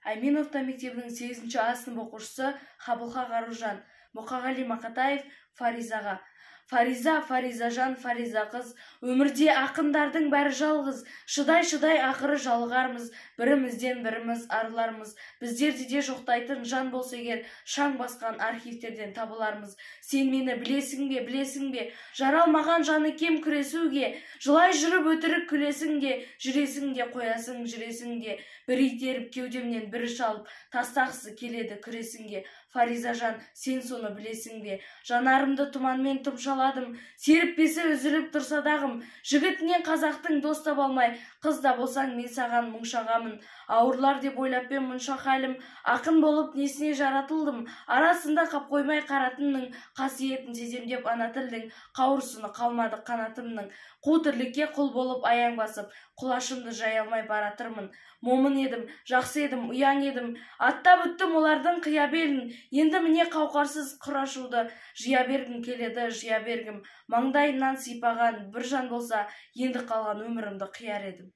Аймен орта мектебінің 8-ші А сынып оқушысы Хабылхақ Аружан. Мұқағали Мақатаев Фаризаға. Фаризажан, Фариза қыз, өмірде ақындардың бәрі жалғыз, шыдай ақыры жалғармыз, бірімізден біріміз арылармыз. Біздерде де жоқтайтын жан болса егер, шаң басқан архивтерден табылармыз. Сен мені білесің бе, жаралмаған жаны кем күресуге, жылай жүріп өтірік күлесің де, жүресің де, қоясың жүресің де, бір итеріп кеудемнен бір шалып, тастағысы келеді күресіңге. Фаризажан, сен соны білесің бе? Жанарымды тұманмен тұмшаладым, серіппесі үзіліп тұрса дағым, жігітінен қазақтың дос таба алмай, қыз да болсаң мен саған мұңшағамын. Ауырлар деп ойлаппен мұнша халім, ақын болып несіне жаратылдым, арасында қап қоймай қаратынның, қасиетін сеземдеп ана тілдің, қауырсыны қалмады қанатымның. Қу тірлікке құл болып аяң басып, құлашымды жай алмай баратырмын. Момын едім, жақсы едім, ұяң едім, аттап өттім олардың қия белін, енді міне қауқарсыз құрашуды жия бергім келеді, жия бергім. Маңдайымнан сипаған бір жан болса, енді қалған өмірімді қияр едім.